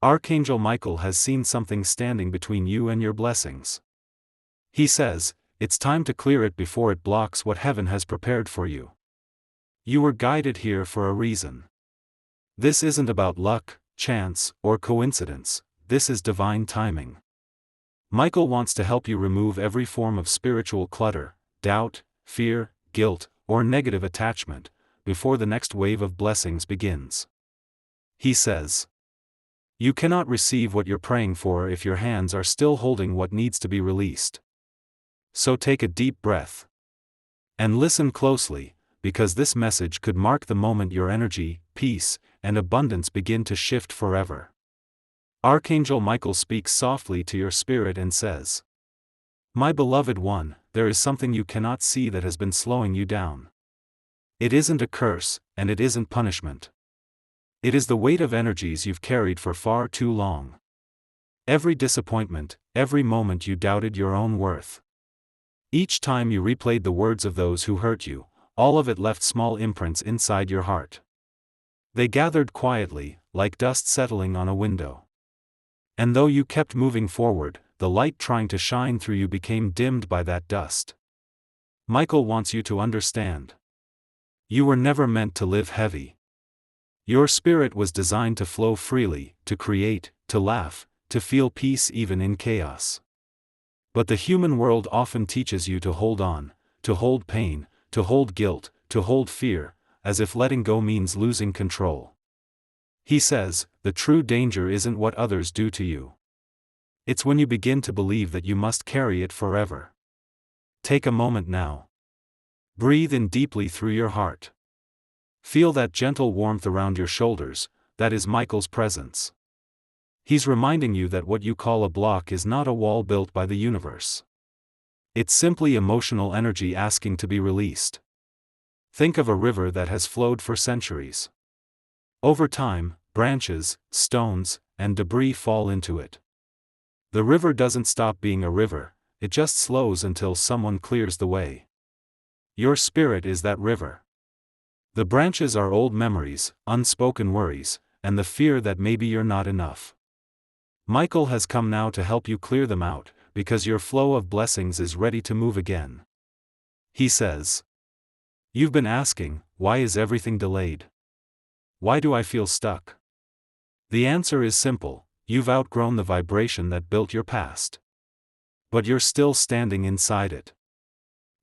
Archangel Michael has seen something standing between you and your blessings. He says, it's time to clear it before it blocks what heaven has prepared for you. You were guided here for a reason. This isn't about luck, chance, or coincidence, this is divine timing. Michael wants to help you remove every form of spiritual clutter, doubt, fear, guilt, or negative attachment, before the next wave of blessings begins. He says, you cannot receive what you're praying for if your hands are still holding what needs to be released. So take a deep breath. And listen closely, because this message could mark the moment your energy, peace, and abundance begin to shift forever. Archangel Michael speaks softly to your spirit and says, my beloved one, there is something you cannot see that has been slowing you down. It isn't a curse, and it isn't punishment. It is the weight of energies you've carried for far too long. Every disappointment, every moment you doubted your own worth. Each time you replayed the words of those who hurt you, all of it left small imprints inside your heart. They gathered quietly, like dust settling on a window. And though you kept moving forward, the light trying to shine through you became dimmed by that dust. Michael wants you to understand. You were never meant to live heavy. Your spirit was designed to flow freely, to create, to laugh, to feel peace even in chaos. But the human world often teaches you to hold on, to hold pain, to hold guilt, to hold fear, as if letting go means losing control. He says, the true danger isn't what others do to you. It's when you begin to believe that you must carry it forever. Take a moment now. Breathe in deeply through your heart. Feel that gentle warmth around your shoulders, that is Michael's presence. He's reminding you that what you call a block is not a wall built by the universe. It's simply emotional energy asking to be released. Think of a river that has flowed for centuries. Over time, branches, stones, and debris fall into it. The river doesn't stop being a river, it just slows until someone clears the way. Your spirit is that river. The branches are old memories, unspoken worries, and the fear that maybe you're not enough. Michael has come now to help you clear them out, because your flow of blessings is ready to move again. He says, you've been asking, why is everything delayed? Why do I feel stuck? The answer is simple, you've outgrown the vibration that built your past. But you're still standing inside it.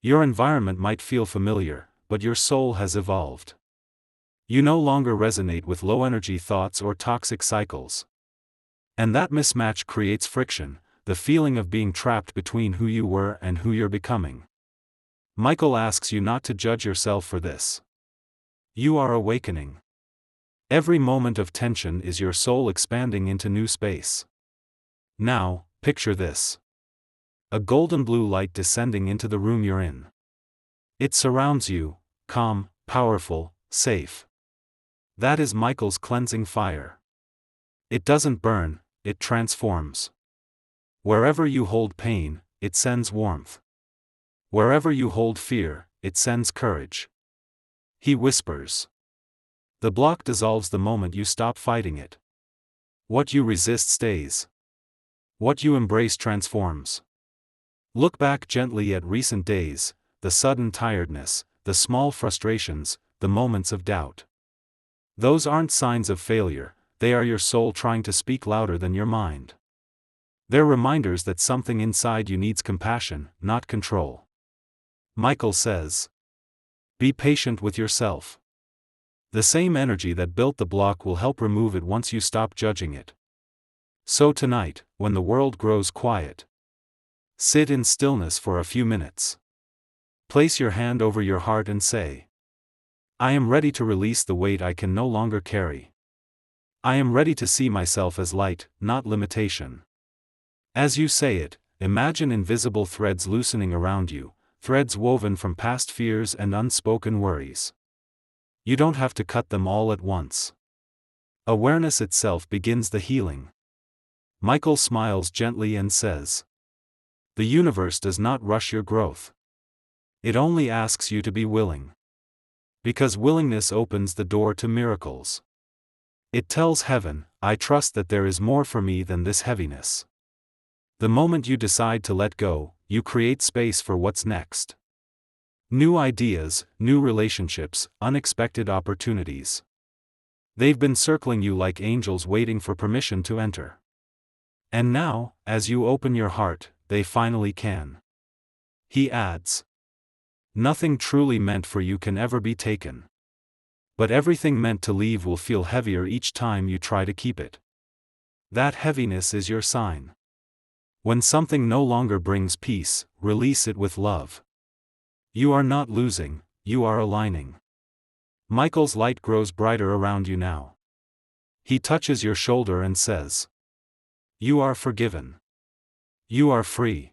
Your environment might feel familiar, but your soul has evolved. You no longer resonate with low-energy thoughts or toxic cycles. And that mismatch creates friction, the feeling of being trapped between who you were and who you're becoming. Michael asks you not to judge yourself for this. You are awakening. Every moment of tension is your soul expanding into new space. Now, picture this. A golden blue light descending into the room you're in. It surrounds you, calm, powerful, safe. That is Michael's cleansing fire. It doesn't burn, it transforms. Wherever you hold pain, it sends warmth. Wherever you hold fear, it sends courage. He whispers. The block dissolves the moment you stop fighting it. What you resist stays. What you embrace transforms. Look back gently at recent days, the sudden tiredness, the small frustrations, the moments of doubt. Those aren't signs of failure, they are your soul trying to speak louder than your mind. They're reminders that something inside you needs compassion, not control. Michael says, be patient with yourself. The same energy that built the block will help remove it once you stop judging it. So tonight, when the world grows quiet, sit in stillness for a few minutes. Place your hand over your heart and say, I am ready to release the weight I can no longer carry. I am ready to see myself as light, not limitation. As you say it, imagine invisible threads loosening around you, threads woven from past fears and unspoken worries. You don't have to cut them all at once. Awareness itself begins the healing. Michael smiles gently and says, the universe does not rush your growth. It only asks you to be willing. Because willingness opens the door to miracles. It tells heaven, I trust that there is more for me than this heaviness. The moment you decide to let go, you create space for what's next. New ideas, new relationships, unexpected opportunities. They've been circling you like angels waiting for permission to enter. And now, as you open your heart, they finally can. He adds, nothing truly meant for you can ever be taken. But everything meant to leave will feel heavier each time you try to keep it. That heaviness is your sign. When something no longer brings peace, release it with love. You are not losing, you are aligning. Michael's light grows brighter around you now. He touches your shoulder and says, you are forgiven. You are free.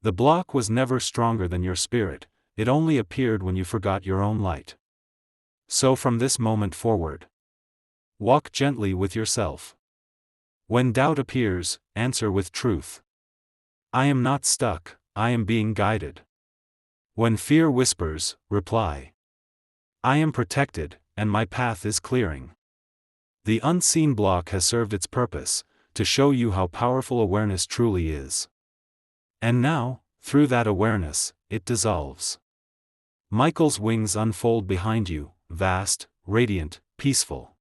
The block was never stronger than your spirit, it only appeared when you forgot your own light. So from this moment forward, walk gently with yourself. When doubt appears, answer with truth. I am not stuck, I am being guided. When fear whispers, reply. I am protected, and my path is clearing. The unseen block has served its purpose, to show you how powerful awareness truly is. And now, through that awareness, it dissolves. Michael's wings unfold behind you, vast, radiant, peaceful.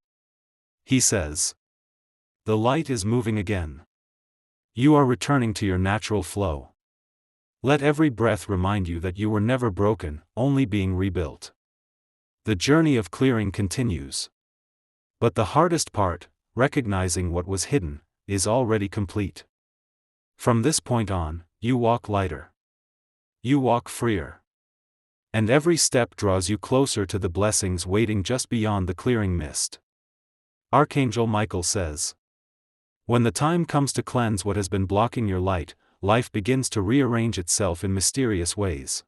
He says, the light is moving again. You are returning to your natural flow. Let every breath remind you that you were never broken, only being rebuilt. The journey of clearing continues. But the hardest part, recognizing what was hidden, is already complete. From this point on, you walk lighter. You walk freer. And every step draws you closer to the blessings waiting just beyond the clearing mist. Archangel Michael says, when the time comes to cleanse what has been blocking your light, life begins to rearrange itself in mysterious ways.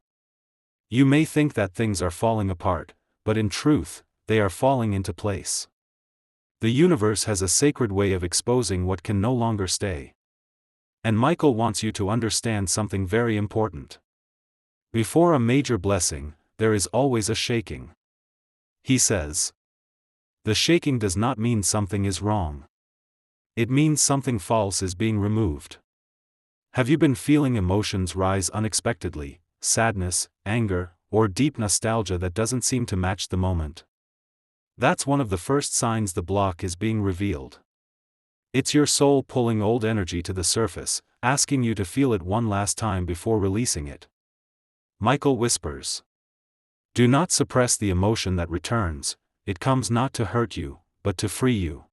You may think that things are falling apart, but in truth, they are falling into place. The universe has a sacred way of exposing what can no longer stay. And Michael wants you to understand something very important. Before a major blessing, there is always a shaking. He says, the shaking does not mean something is wrong. It means something false is being removed. Have you been feeling emotions rise unexpectedly, sadness, anger, or deep nostalgia that doesn't seem to match the moment? That's one of the first signs the block is being revealed. It's your soul pulling old energy to the surface, asking you to feel it one last time before releasing it. Michael whispers, do not suppress the emotion that returns, it comes not to hurt you, but to free you.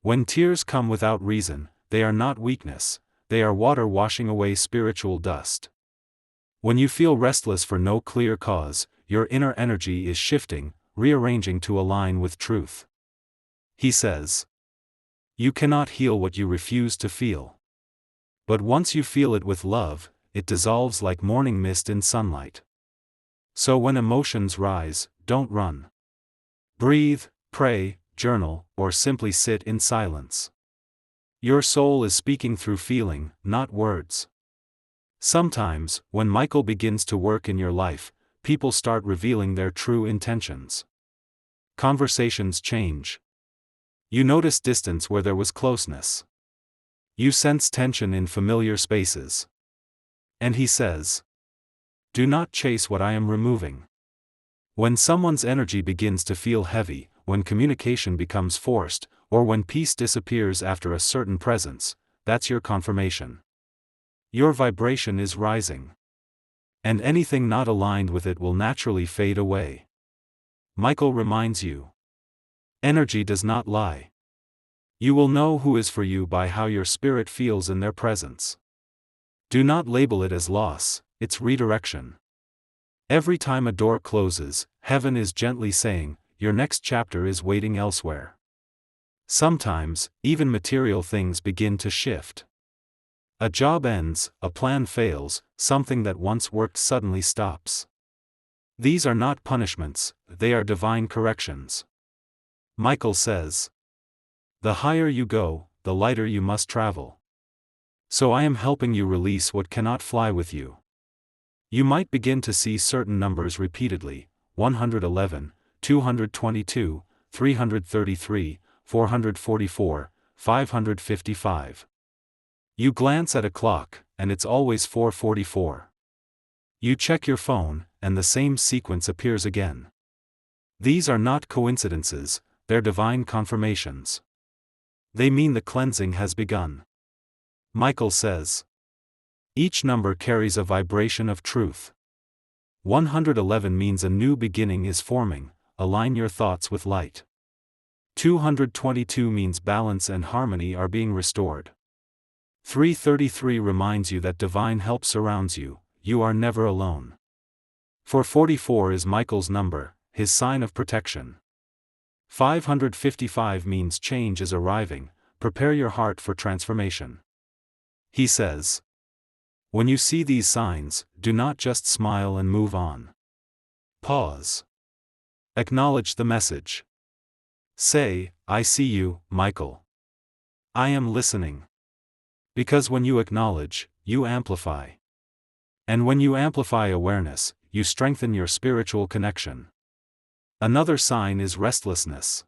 When tears come without reason, they are not weakness, they are water washing away spiritual dust. When you feel restless for no clear cause, your inner energy is shifting, rearranging to align with truth. He says, you cannot heal what you refuse to feel. But once you feel it with love, it dissolves like morning mist in sunlight. So when emotions rise, don't run. Breathe, pray, journal, or simply sit in silence. Your soul is speaking through feeling, not words. Sometimes, when Michael begins to work in your life, people start revealing their true intentions. Conversations change. You notice distance where there was closeness. You sense tension in familiar spaces. And he says, do not chase what I am removing. When someone's energy begins to feel heavy, when communication becomes forced, or when peace disappears after a certain presence, that's your confirmation. Your vibration is rising. And anything not aligned with it will naturally fade away. Michael reminds you, energy does not lie. You will know who is for you by how your spirit feels in their presence. Do not label it as loss, it's redirection. Every time a door closes, heaven is gently saying, your next chapter is waiting elsewhere. Sometimes, even material things begin to shift. A job ends, a plan fails, something that once worked suddenly stops. These are not punishments, they are divine corrections. Michael says, the higher you go, the lighter you must travel. So I am helping you release what cannot fly with you. You might begin to see certain numbers repeatedly, 111, 222, 333, 444, 555. You glance at a clock, and it's always 4:44. You check your phone, and the same sequence appears again. These are not coincidences, they're divine confirmations. They mean the cleansing has begun. Michael says, each number carries a vibration of truth. 111 means a new beginning is forming, align your thoughts with light. 222 means balance and harmony are being restored. 333 reminds you that divine help surrounds you, you are never alone. 444 is Michael's number, his sign of protection. 555 means change is arriving, prepare your heart for transformation. He says, when you see these signs, do not just smile and move on. Pause. Acknowledge the message. Say, I see you, Michael. I am listening. Because when you acknowledge, you amplify. And when you amplify awareness, you strengthen your spiritual connection. Another sign is restlessness.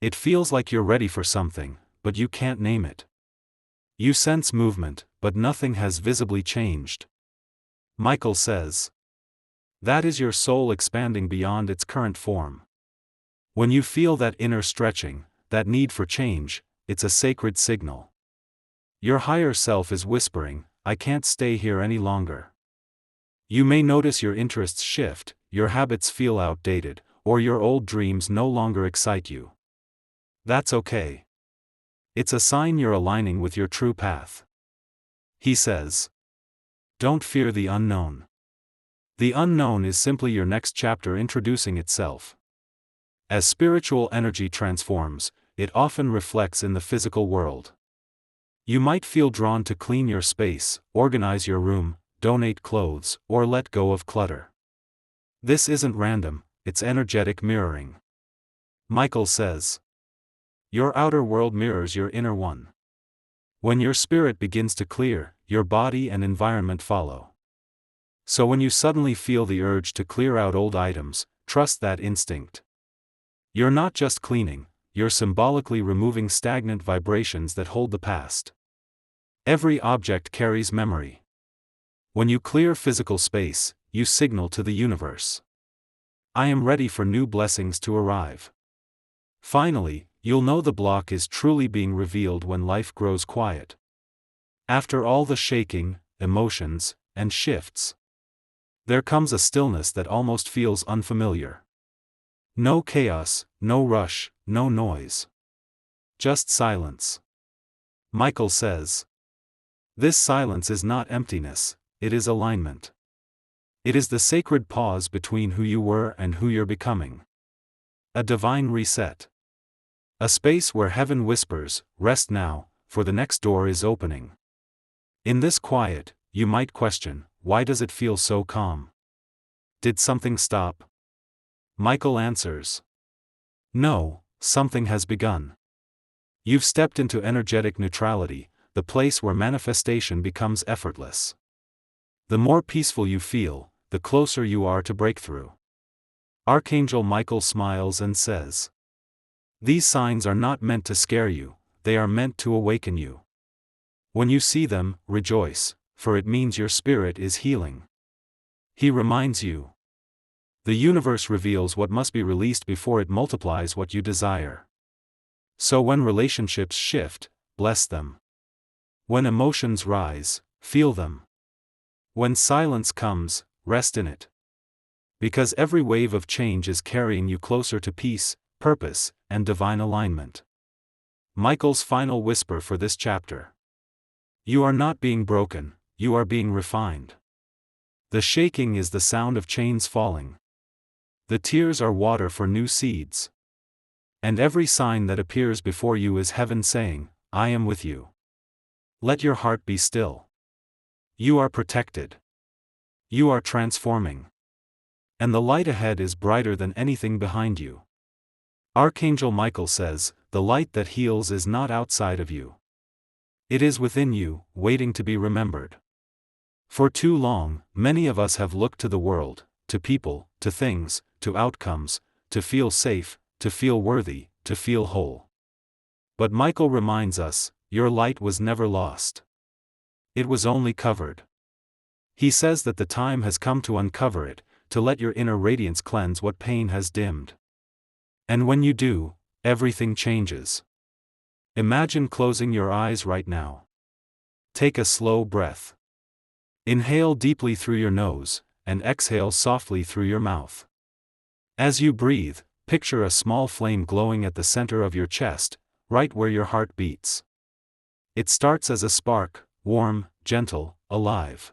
It feels like you're ready for something, but you can't name it. You sense movement, but nothing has visibly changed. Michael says, that is your soul expanding beyond its current form. When you feel that inner stretching, that need for change, it's a sacred signal. Your higher self is whispering, I can't stay here any longer. You may notice your interests shift, your habits feel outdated, or your old dreams no longer excite you. That's okay. It's a sign you're aligning with your true path. He says, don't fear the unknown. The unknown is simply your next chapter introducing itself. As spiritual energy transforms, it often reflects in the physical world. You might feel drawn to clean your space, organize your room, donate clothes, or let go of clutter. This isn't random, it's energetic mirroring. Michael says, your outer world mirrors your inner one. When your spirit begins to clear, your body and environment follow. So when you suddenly feel the urge to clear out old items, trust that instinct. You're not just cleaning, you're symbolically removing stagnant vibrations that hold the past. Every object carries memory. When you clear physical space, you signal to the universe, I am ready for new blessings to arrive. Finally, you'll know the block is truly being revealed when life grows quiet. After all the shaking, emotions, and shifts, there comes a stillness that almost feels unfamiliar. No chaos, no rush, no noise. Just silence. Michael says, this silence is not emptiness, it is alignment. It is the sacred pause between who you were and who you're becoming. A divine reset. A space where heaven whispers, rest now, for the next door is opening. In this quiet, you might question, why does it feel so calm? Did something stop? Michael answers, no, something has begun. You've stepped into energetic neutrality, the place where manifestation becomes effortless. The more peaceful you feel, the closer you are to breakthrough. Archangel Michael smiles and says, these signs are not meant to scare you, they are meant to awaken you. When you see them, rejoice, for it means your spirit is healing. He reminds you, the universe reveals what must be released before it multiplies what you desire. So when relationships shift, bless them. When emotions rise, feel them. When silence comes, rest in it. Because every wave of change is carrying you closer to peace, purpose, and divine alignment. Michael's final whisper for this chapter. You are not being broken, you are being refined. The shaking is the sound of chains falling. The tears are water for new seeds. And every sign that appears before you is heaven saying, I am with you. Let your heart be still. You are protected. You are transforming. And the light ahead is brighter than anything behind you. Archangel Michael says, the light that heals is not outside of you. It is within you, waiting to be remembered. For too long, many of us have looked to the world, to people, to things, to outcomes, to feel safe, to feel worthy, to feel whole. But Michael reminds us, your light was never lost. It was only covered. He says that the time has come to uncover it, to let your inner radiance cleanse what pain has dimmed. And when you do, everything changes. Imagine closing your eyes right now. Take a slow breath. Inhale deeply through your nose, and exhale softly through your mouth. As you breathe, picture a small flame glowing at the center of your chest, right where your heart beats. It starts as a spark, warm, gentle, alive.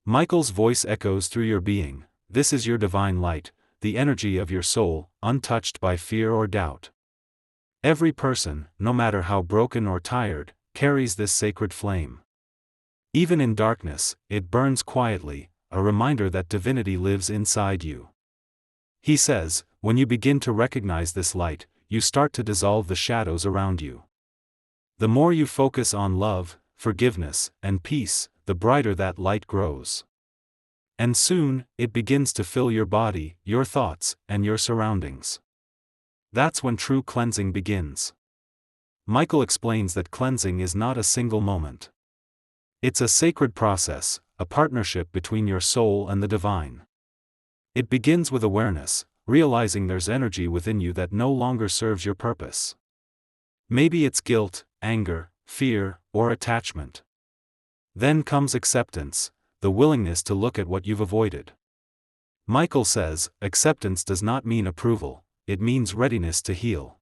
Michael's voice echoes through your being. This is your divine light, the energy of your soul, untouched by fear or doubt. Every person, no matter how broken or tired, carries this sacred flame. Even in darkness, it burns quietly, a reminder that divinity lives inside you. He says, when you begin to recognize this light, you start to dissolve the shadows around you. The more you focus on love, forgiveness, and peace, the brighter that light grows. And soon, it begins to fill your body, your thoughts, and your surroundings. That's when true cleansing begins. Michael explains that cleansing is not a single moment. It's a sacred process, a partnership between your soul and the divine. It begins with awareness, realizing there's energy within you that no longer serves your purpose. Maybe it's guilt, anger, fear, or attachment. Then comes acceptance, the willingness to look at what you've avoided. Michael says, acceptance does not mean approval, it means readiness to heal.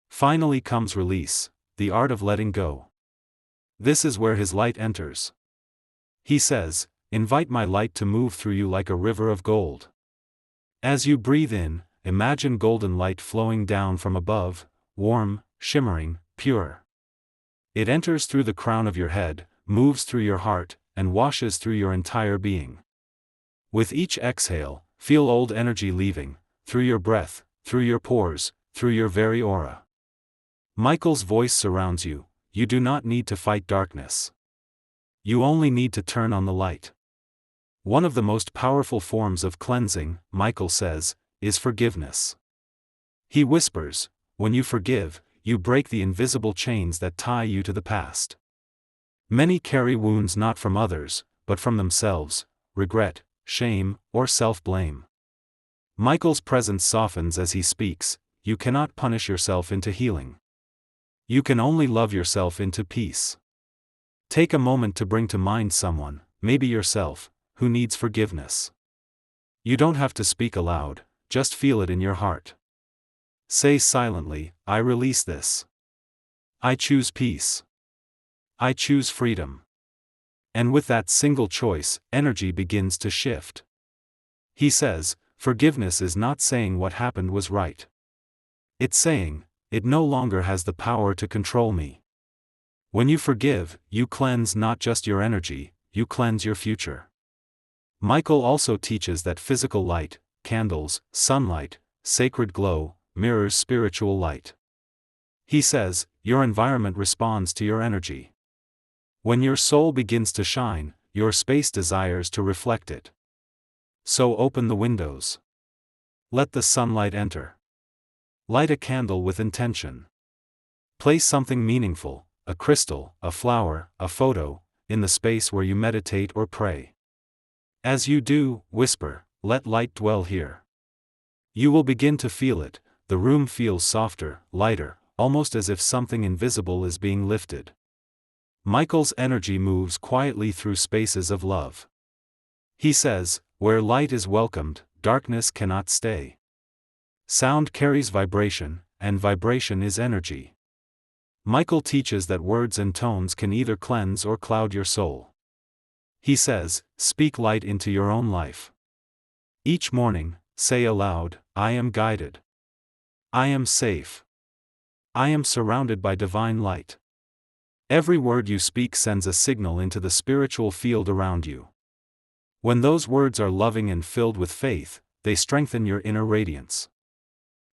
Finally comes release, the art of letting go. This is where his light enters. He says, invite my light to move through you like a river of gold. As you breathe in, imagine golden light flowing down from above, warm, shimmering, pure. It enters through the crown of your head, moves through your heart, and washes through your entire being. With each exhale, feel old energy leaving, through your breath, through your pores, through your very aura. Michael's voice surrounds you. You do not need to fight darkness. You only need to turn on the light. One of the most powerful forms of cleansing, Michael says, is forgiveness. He whispers, when you forgive, you break the invisible chains that tie you to the past. Many carry wounds not from others, but from themselves, regret, shame, or self-blame. Michael's presence softens as he speaks. You cannot punish yourself into healing. You can only love yourself into peace. Take a moment to bring to mind someone, maybe yourself, who needs forgiveness. You don't have to speak aloud, just feel it in your heart. Say silently, I release this. I choose peace. I choose freedom. And with that single choice, energy begins to shift. He says, forgiveness is not saying what happened was right. It's saying, it no longer has the power to control me. When you forgive, you cleanse not just your energy, you cleanse your future. Michael also teaches that physical light, candles, sunlight, sacred glow, mirrors spiritual light. He says, your environment responds to your energy. When your soul begins to shine, your space desires to reflect it. So open the windows. Let the sunlight enter. Light a candle with intention. Place something meaningful, a crystal, a flower, a photo, in the space where you meditate or pray. As you do, whisper, let light dwell here. You will begin to feel it, the room feels softer, lighter, almost as if something invisible is being lifted. Michael's energy moves quietly through spaces of love. He says, where light is welcomed, darkness cannot stay. Sound carries vibration, and vibration is energy. Michael teaches that words and tones can either cleanse or cloud your soul. He says, speak light into your own life. Each morning, say aloud, I am guided. I am safe. I am surrounded by divine light. Every word you speak sends a signal into the spiritual field around you. When those words are loving and filled with faith, they strengthen your inner radiance.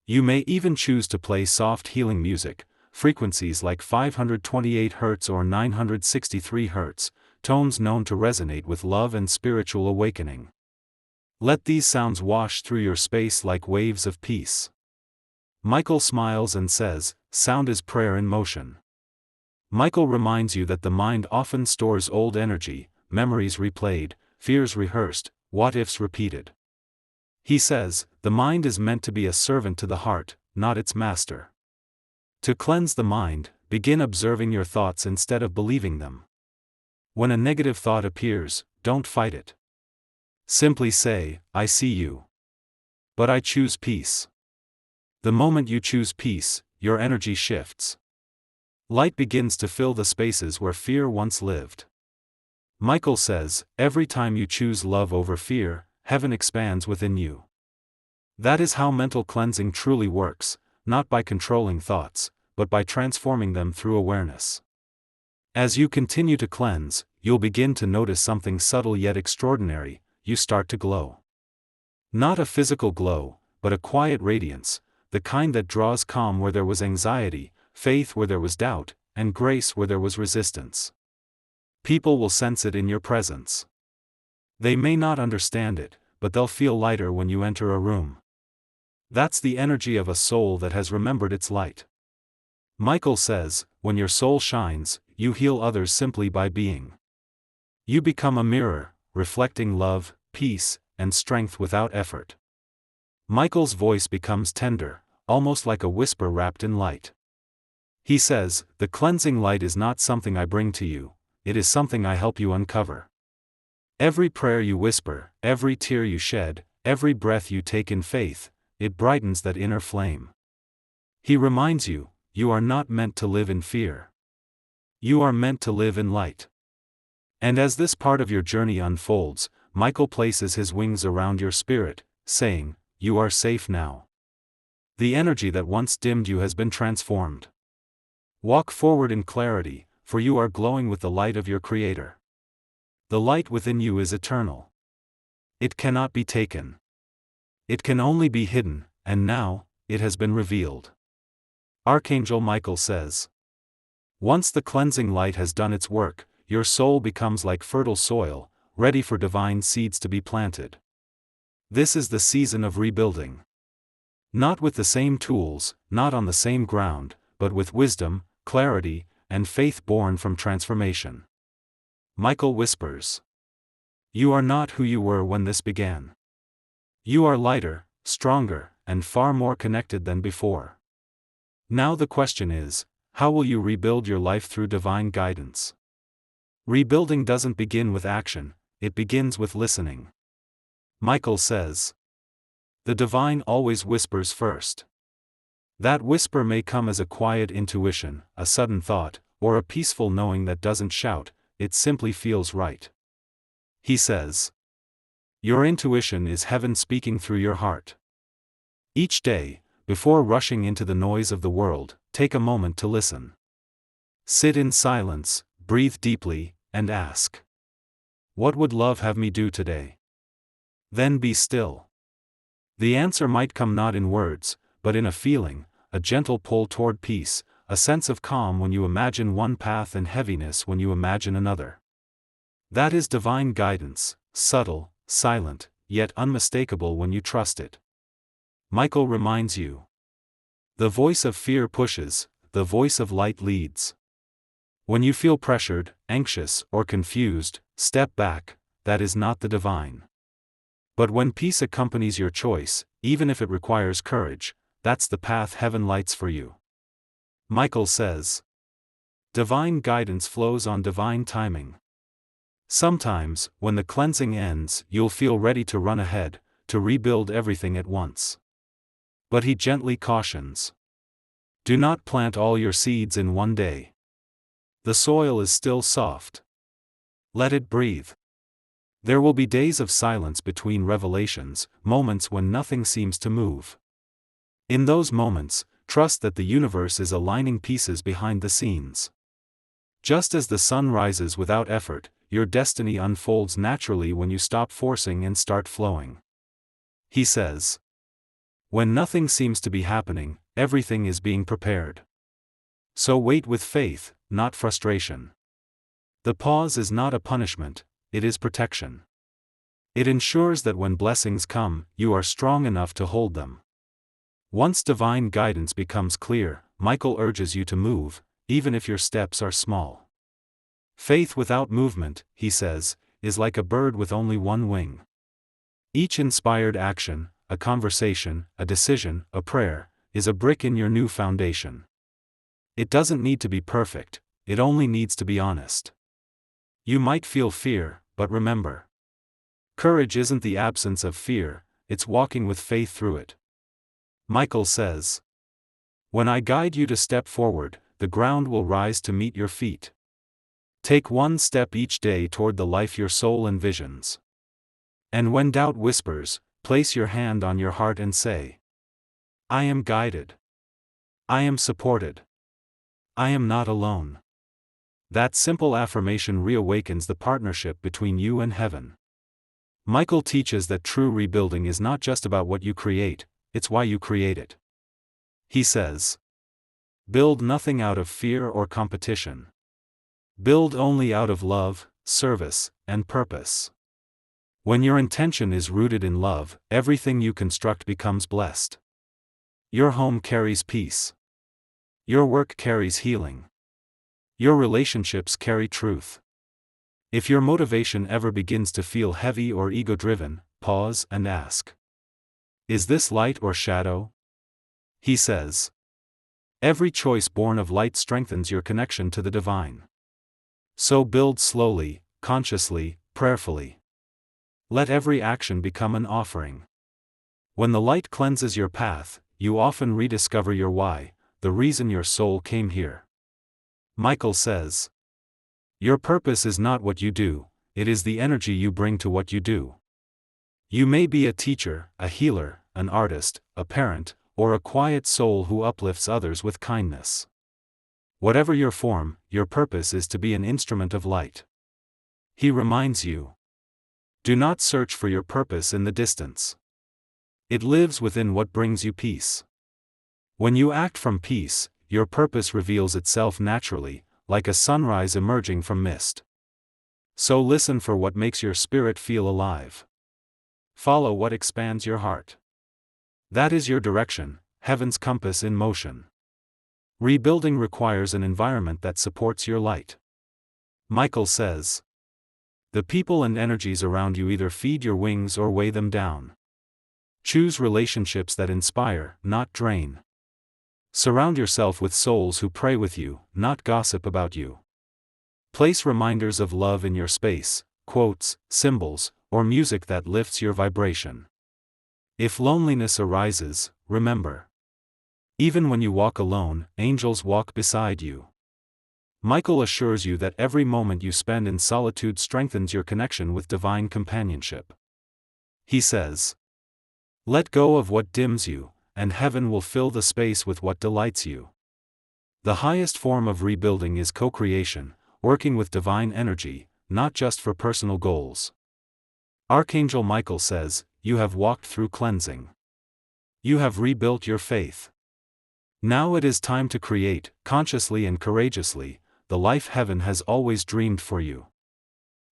You may even choose to play soft healing music, frequencies like 528 Hz or 963 Hz, tones known to resonate with love and spiritual awakening. Let these sounds wash through your space like waves of peace. Michael smiles and says, "Sound is prayer in motion." Michael reminds you that the mind often stores old energy, memories replayed, fears rehearsed, what-ifs repeated. He says, the mind is meant to be a servant to the heart, not its master. To cleanse the mind, begin observing your thoughts instead of believing them. When a negative thought appears, don't fight it. Simply say, "I see you. But I choose peace." The moment you choose peace, your energy shifts. Light begins to fill the spaces where fear once lived. Michael says, every time you choose love over fear, heaven expands within you. That is how mental cleansing truly works, not by controlling thoughts, but by transforming them through awareness. As you continue to cleanse, you'll begin to notice something subtle yet extraordinary. You start to glow. Not a physical glow, but a quiet radiance, the kind that draws calm where there was anxiety, faith where there was doubt, and grace where there was resistance. People will sense it in your presence. They may not understand it, but they'll feel lighter when you enter a room. That's the energy of a soul that has remembered its light. Michael says, when your soul shines, you heal others simply by being. You become a mirror, reflecting love, peace, and strength without effort. Michael's voice becomes tender, almost like a whisper wrapped in light. He says, the cleansing light is not something I bring to you, it is something I help you uncover. Every prayer you whisper, every tear you shed, every breath you take in faith, it brightens that inner flame. He reminds you, you are not meant to live in fear. You are meant to live in light. And as this part of your journey unfolds, Michael places his wings around your spirit, saying, you are safe now. The energy that once dimmed you has been transformed. Walk forward in clarity, for you are glowing with the light of your Creator. The light within you is eternal. It cannot be taken. It can only be hidden, and now, it has been revealed. Archangel Michael says, once the cleansing light has done its work, your soul becomes like fertile soil, ready for divine seeds to be planted. This is the season of rebuilding. Not with the same tools, not on the same ground, but with wisdom, clarity, and faith born from transformation. Michael whispers, you are not who you were when this began. You are lighter, stronger, and far more connected than before. Now the question is, how will you rebuild your life through divine guidance? Rebuilding doesn't begin with action, it begins with listening. Michael says, the divine always whispers first. That whisper may come as a quiet intuition, a sudden thought, or a peaceful knowing that doesn't shout, it simply feels right. He says, your intuition is heaven speaking through your heart. Each day, before rushing into the noise of the world, take a moment to listen. Sit in silence, breathe deeply, and ask, what would love have me do today? Then be still. The answer might come not in words, but in a feeling, a gentle pull toward peace, a sense of calm when you imagine one path and heaviness when you imagine another. That is divine guidance, subtle, silent, yet unmistakable when you trust it. Michael reminds you. The voice of fear pushes, the voice of light leads. When you feel pressured, anxious, or confused, step back, that is not the divine. But when peace accompanies your choice, even if it requires courage, that's the path heaven lights for you. Michael says, divine guidance flows on divine timing. Sometimes, when the cleansing ends, you'll feel ready to run ahead, to rebuild everything at once. But he gently cautions. Do not plant all your seeds in one day. The soil is still soft. Let it breathe. There will be days of silence between revelations, moments when nothing seems to move. In those moments, trust that the universe is aligning pieces behind the scenes. Just as the sun rises without effort, your destiny unfolds naturally when you stop forcing and start flowing. He says, when nothing seems to be happening, everything is being prepared. So wait with faith, not frustration. The pause is not a punishment, it is protection. It ensures that when blessings come, you are strong enough to hold them. Once divine guidance becomes clear, Michael urges you to move, even if your steps are small. Faith without movement, he says, is like a bird with only one wing. Each inspired action, a conversation, a decision, a prayer, is a brick in your new foundation. It doesn't need to be perfect, it only needs to be honest. You might feel fear, but remember. Courage isn't the absence of fear, it's walking with faith through it. Michael says, "When I guide you to step forward, the ground will rise to meet your feet. Take one step each day toward the life your soul envisions. And when doubt whispers, place your hand on your heart and say, I am guided. I am supported. I am not alone." That simple affirmation reawakens the partnership between you and heaven. Michael teaches that true rebuilding is not just about what you create, it's why you create it. He says, "Build nothing out of fear or competition. Build only out of love, service, and purpose. When your intention is rooted in love, everything you construct becomes blessed. Your home carries peace. Your work carries healing. Your relationships carry truth. If your motivation ever begins to feel heavy or ego-driven, pause and ask, is this light or shadow?" He says, "Every choice born of light strengthens your connection to the divine. So build slowly, consciously, prayerfully. Let every action become an offering. When the light cleanses your path, you often rediscover your why, the reason your soul came here." Michael says, "Your purpose is not what you do, it is the energy you bring to what you do. You may be a teacher, a healer, an artist, a parent, or a quiet soul who uplifts others with kindness. Whatever your form, your purpose is to be an instrument of light." He reminds you, do not search for your purpose in the distance. It lives within what brings you peace. When you act from peace, your purpose reveals itself naturally, like a sunrise emerging from mist. So listen for what makes your spirit feel alive. Follow what expands your heart. That is your direction, heaven's compass in motion. Rebuilding requires an environment that supports your light. Michael says, "The people and energies around you either feed your wings or weigh them down. Choose relationships that inspire, not drain. Surround yourself with souls who pray with you, not gossip about you. Place reminders of love in your space, quotes, symbols, or music that lifts your vibration. If loneliness arises, remember. Even when you walk alone, angels walk beside you." Michael assures you that every moment you spend in solitude strengthens your connection with divine companionship. He says, "Let go of what dims you, and heaven will fill the space with what delights you." The highest form of rebuilding is co-creation, working with divine energy, not just for personal goals. Archangel Michael says, "You have walked through cleansing. You have rebuilt your faith. Now it is time to create, consciously and courageously, the life heaven has always dreamed for you."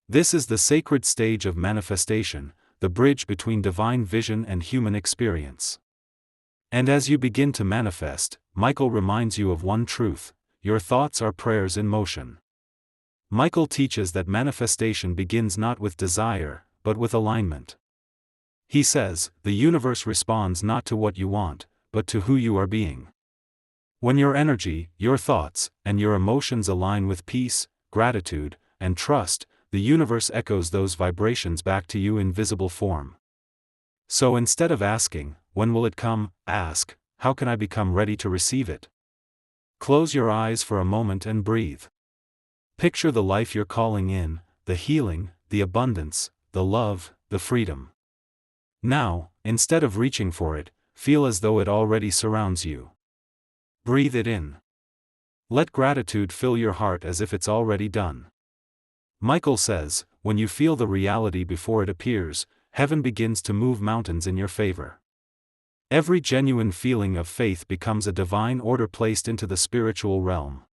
This is the sacred stage of manifestation, the bridge between divine vision and human experience. And as you begin to manifest, Michael reminds you of one truth: your thoughts are prayers in motion. Michael teaches that manifestation begins not with desire, but with alignment. He says, the universe responds not to what you want, but to who you are being. When your energy, your thoughts, and your emotions align with peace, gratitude, and trust, the universe echoes those vibrations back to you in visible form. So instead of asking, "When will it come?" ask, "How can I become ready to receive it?" Close your eyes for a moment and breathe. Picture the life you're calling in, the healing, the abundance, the love, the freedom. Now, instead of reaching for it, feel as though it already surrounds you. Breathe it in. Let gratitude fill your heart as if it's already done. Michael says, when you feel the reality before it appears, heaven begins to move mountains in your favor. Every genuine feeling of faith becomes a divine order placed into the spiritual realm.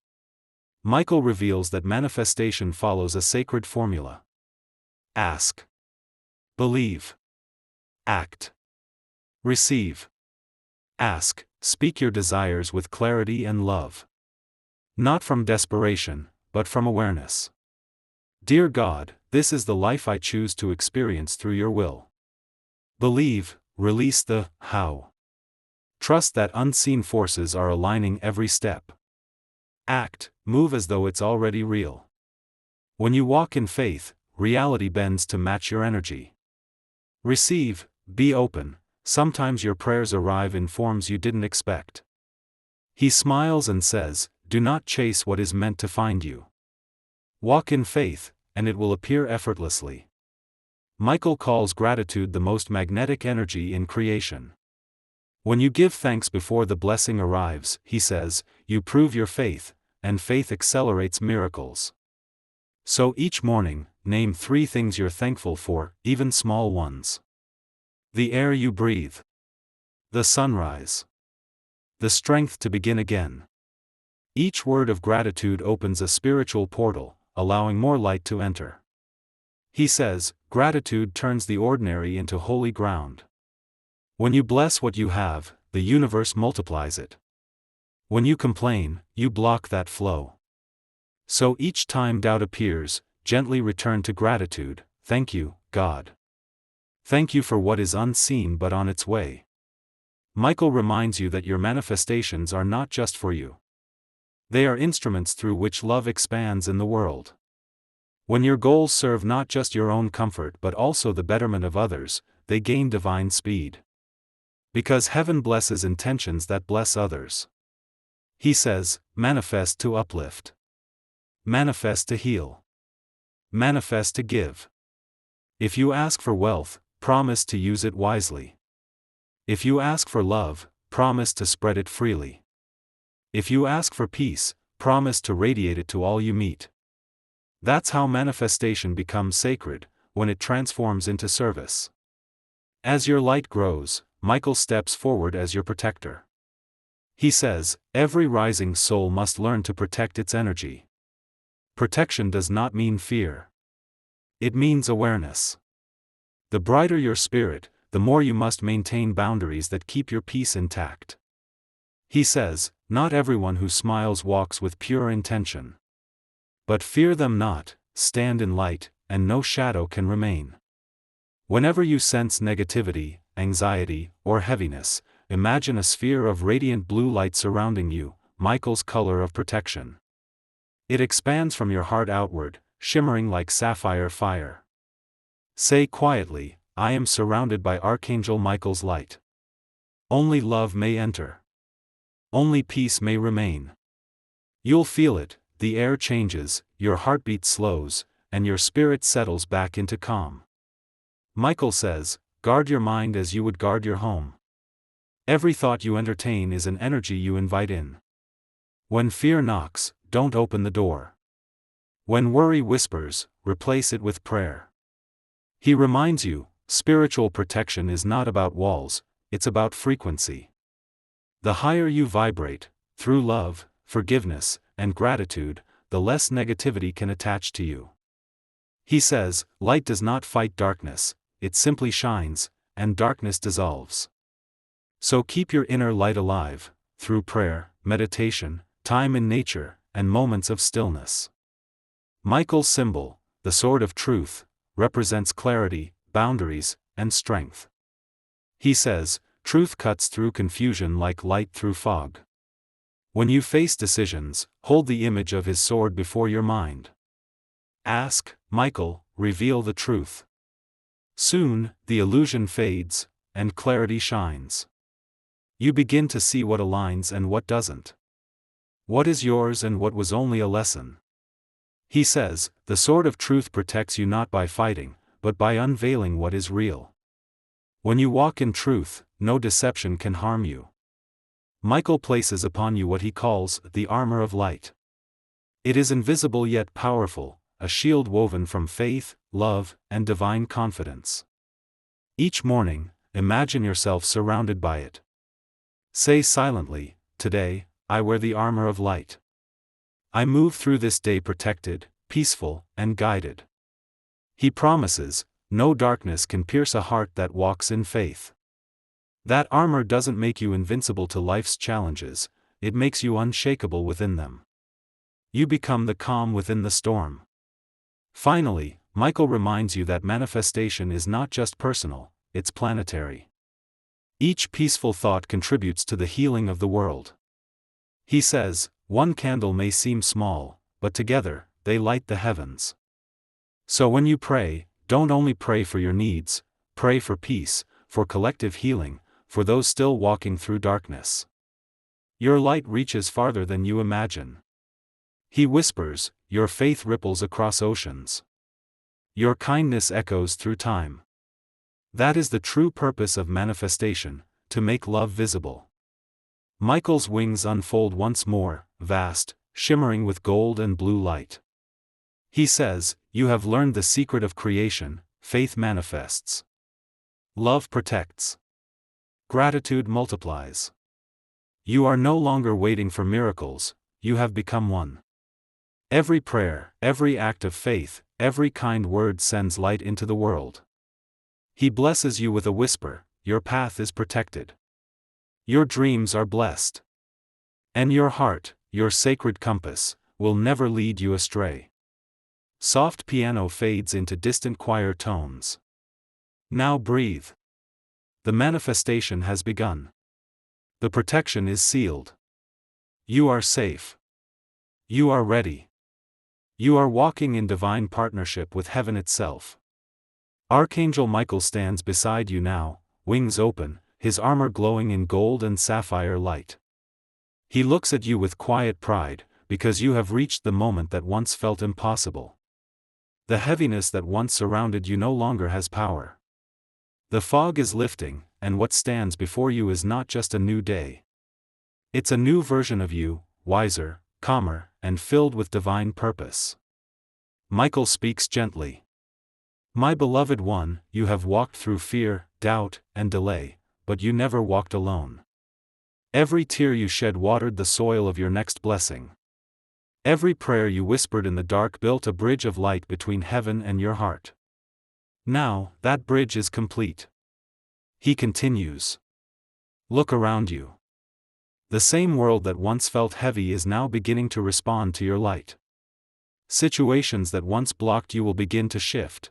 Michael reveals that manifestation follows a sacred formula. Ask. Believe. Act. Receive. Ask, speak your desires with clarity and love. Not from desperation, but from awareness. Dear God, this is the life I choose to experience through your will. Believe, release the how. Trust that unseen forces are aligning every step. Act, move as though it's already real. When you walk in faith, reality bends to match your energy. Receive, be open, sometimes your prayers arrive in forms you didn't expect. He smiles and says, do not chase what is meant to find you. Walk in faith, and it will appear effortlessly. Michael calls gratitude the most magnetic energy in creation. When you give thanks before the blessing arrives, he says, you prove your faith, and faith accelerates miracles. So each morning, name 3 things you're thankful for, even small ones. The air you breathe. The sunrise. The strength to begin again. Each word of gratitude opens a spiritual portal, allowing more light to enter. He says, gratitude turns the ordinary into holy ground. When you bless what you have, the universe multiplies it. When you complain, you block that flow. So each time doubt appears, gently return to gratitude. Thank you, God. Thank you for what is unseen but on its way. Michael reminds you that your manifestations are not just for you. They are instruments through which love expands in the world. When your goals serve not just your own comfort but also the betterment of others, they gain divine speed. Because heaven blesses intentions that bless others. He says, manifest to uplift. Manifest to heal. Manifest to give. If you ask for wealth, promise to use it wisely. If you ask for love, promise to spread it freely. If you ask for peace, promise to radiate it to all you meet. That's how manifestation becomes sacred, when it transforms into service. As your light grows, Michael steps forward as your protector. He says, every rising soul must learn to protect its energy. Protection does not mean fear. It means awareness. The brighter your spirit, the more you must maintain boundaries that keep your peace intact. He says, not everyone who smiles walks with pure intention. But fear them not, stand in light, and no shadow can remain. Whenever you sense negativity, anxiety, or heaviness, imagine a sphere of radiant blue light surrounding you, Michael's color of protection. It expands from your heart outward, shimmering like sapphire fire. Say quietly, I am surrounded by Archangel Michael's light. Only love may enter. Only peace may remain. You'll feel it, the air changes, your heartbeat slows, and your spirit settles back into calm. Michael says, guard your mind as you would guard your home. Every thought you entertain is an energy you invite in. When fear knocks, don't open the door. When worry whispers, replace it with prayer. He reminds you, spiritual protection is not about walls, it's about frequency. The higher you vibrate, through love, forgiveness, and gratitude, the less negativity can attach to you. He says, light does not fight darkness, it simply shines, and darkness dissolves. So keep your inner light alive, through prayer, meditation, time in nature, and moments of stillness. Michael's symbol, the sword of truth, represents clarity, boundaries, and strength. He says, truth cuts through confusion like light through fog. When you face decisions, hold the image of his sword before your mind. Ask, Michael, reveal the truth. Soon, the illusion fades, and clarity shines. You begin to see what aligns and what doesn't. What is yours and what was only a lesson. He says, the sword of truth protects you not by fighting, but by unveiling what is real. When you walk in truth, no deception can harm you. Michael places upon you what he calls the armor of light. It is invisible yet powerful, a shield woven from faith, love, and divine confidence. Each morning, imagine yourself surrounded by it. Say silently, today, I wear the armor of light. I move through this day protected, peaceful, and guided. He promises, no darkness can pierce a heart that walks in faith. That armor doesn't make you invincible to life's challenges, it makes you unshakable within them. You become the calm within the storm. Finally, Michael reminds you that manifestation is not just personal, it's planetary. Each peaceful thought contributes to the healing of the world. He says, one candle may seem small, but together, they light the heavens. So when you pray, don't only pray for your needs, pray for peace, for collective healing, for those still walking through darkness. Your light reaches farther than you imagine. He whispers, your faith ripples across oceans. Your kindness echoes through time. That is the true purpose of manifestation, to make love visible. Michael's wings unfold once more, vast, shimmering with gold and blue light. He says, you have learned the secret of creation, faith manifests. Love protects. Gratitude multiplies. You are no longer waiting for miracles, you have become one. Every prayer, every act of faith, every kind word sends light into the world. He blesses you with a whisper, your path is protected. Your dreams are blessed. And your heart, your sacred compass, will never lead you astray. Soft piano fades into distant choir tones. Now breathe. The manifestation has begun. The protection is sealed. You are safe. You are ready. You are walking in divine partnership with heaven itself. Archangel Michael stands beside you now, wings open, his armor glowing in gold and sapphire light. He looks at you with quiet pride, because you have reached the moment that once felt impossible. The heaviness that once surrounded you no longer has power. The fog is lifting, and what stands before you is not just a new day. It's a new version of you, wiser, calmer, and filled with divine purpose. Michael speaks gently. My beloved one, you have walked through fear, doubt, and delay, but you never walked alone. Every tear you shed watered the soil of your next blessing. Every prayer you whispered in the dark built a bridge of light between heaven and your heart. Now, that bridge is complete. He continues. Look around you. The same world that once felt heavy is now beginning to respond to your light. Situations that once blocked you will begin to shift.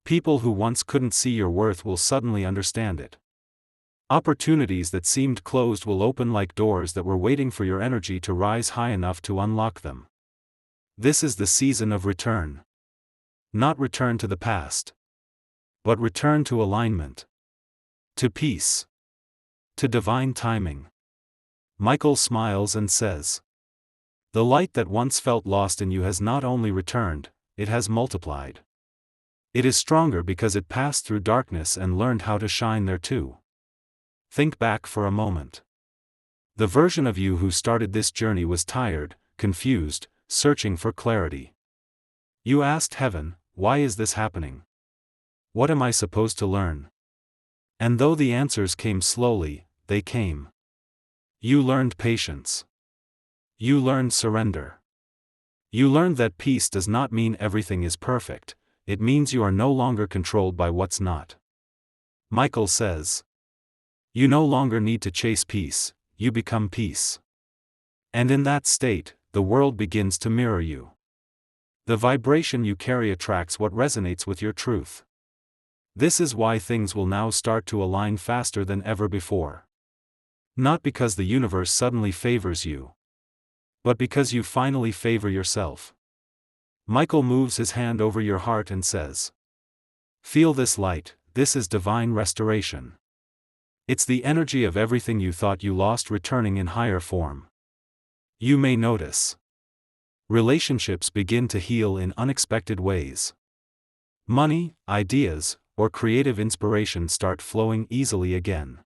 People who once couldn't see your worth will suddenly understand it. Opportunities that seemed closed will open like doors that were waiting for your energy to rise high enough to unlock them. This is the season of return. Not return to the past, but return to alignment. To peace. To divine timing. Michael smiles and says, the light that once felt lost in you has not only returned, it has multiplied. It is stronger because it passed through darkness and learned how to shine there too. Think back for a moment. The version of you who started this journey was tired, confused, searching for clarity. You asked heaven, why is this happening? What am I supposed to learn? And though the answers came slowly, they came. You learned patience. You learned surrender. You learned that peace does not mean everything is perfect, it means you are no longer controlled by what's not. Michael says, you no longer need to chase peace, you become peace. And in that state, the world begins to mirror you. The vibration you carry attracts what resonates with your truth. This is why things will now start to align faster than ever before. Not because the universe suddenly favors you, but because you finally favor yourself. Michael moves his hand over your heart and says, feel this light, this is divine restoration. It's the energy of everything you thought you lost returning in higher form. You may notice. Relationships begin to heal in unexpected ways. Money, ideas, or creative inspiration start flowing easily again.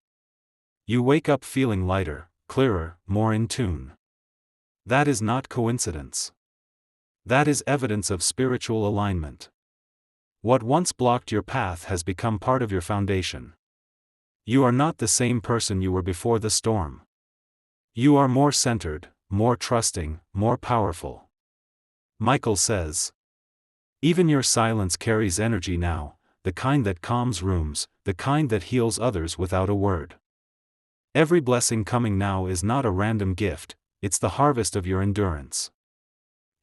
You wake up feeling lighter, clearer, more in tune. That is not coincidence. That is evidence of spiritual alignment. What once blocked your path has become part of your foundation. You are not the same person you were before the storm. You are more centered, more trusting, more powerful. Michael says, even your silence carries energy now, the kind that calms rooms, the kind that heals others without a word. Every blessing coming now is not a random gift, it's the harvest of your endurance.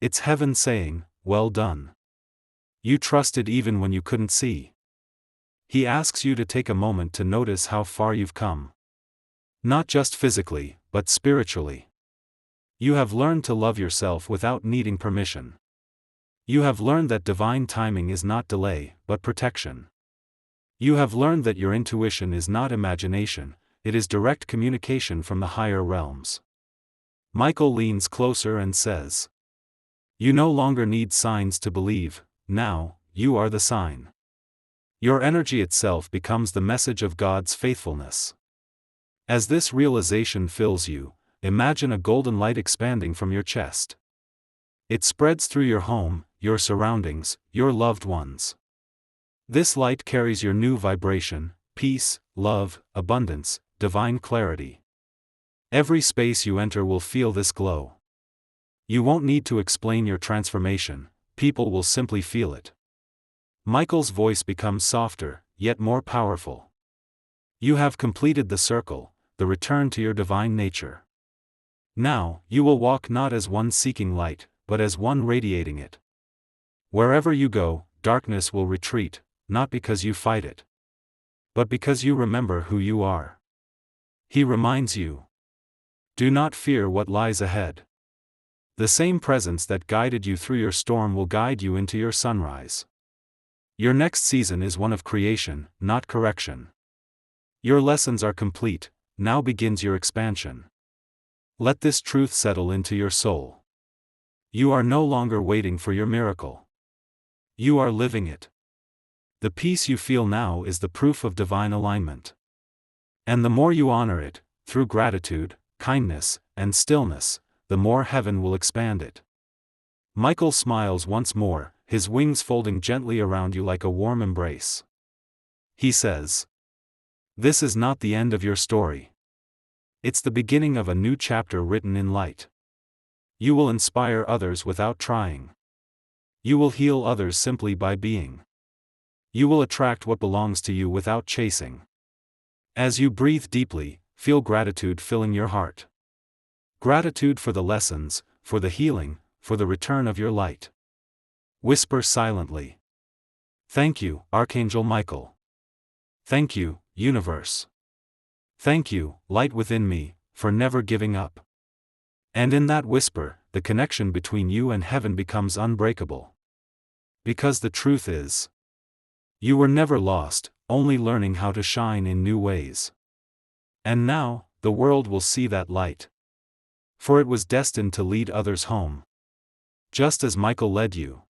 It's heaven saying, "Well done. You trusted even when you couldn't see." He asks you to take a moment to notice how far you've come. Not just physically, but spiritually. You have learned to love yourself without needing permission. You have learned that divine timing is not delay, but protection. You have learned that your intuition is not imagination, it is direct communication from the higher realms. Michael leans closer and says, "You no longer need signs to believe, now, you are the sign." Your energy itself becomes the message of God's faithfulness. As this realization fills you, imagine a golden light expanding from your chest. It spreads through your home, your surroundings, your loved ones. This light carries your new vibration, peace, love, abundance, divine clarity. Every space you enter will feel this glow. You won't need to explain your transformation, people will simply feel it. Michael's voice becomes softer, yet more powerful. You have completed the circle, the return to your divine nature. Now, you will walk not as one seeking light, but as one radiating it. Wherever you go, darkness will retreat, not because you fight it, but because you remember who you are. He reminds you. Do not fear what lies ahead. The same presence that guided you through your storm will guide you into your sunrise. Your next season is one of creation, not correction. Your lessons are complete, now begins your expansion. Let this truth settle into your soul. You are no longer waiting for your miracle. You are living it. The peace you feel now is the proof of divine alignment. And the more you honor it, through gratitude, kindness, and stillness, the more heaven will expand it. Michael smiles once more, his wings folding gently around you like a warm embrace. He says, "This is not the end of your story. It's the beginning of a new chapter written in light. You will inspire others without trying. You will heal others simply by being. You will attract what belongs to you without chasing." As you breathe deeply, feel gratitude filling your heart. Gratitude for the lessons, for the healing, for the return of your light. Whisper silently, "Thank you, Archangel Michael. Thank you, Universe. Thank you, light within me, for never giving up." And in that whisper, the connection between you and heaven becomes unbreakable. Because the truth is, you were never lost, only learning how to shine in new ways. And now, the world will see that light. For it was destined to lead others home. Just as Michael led you.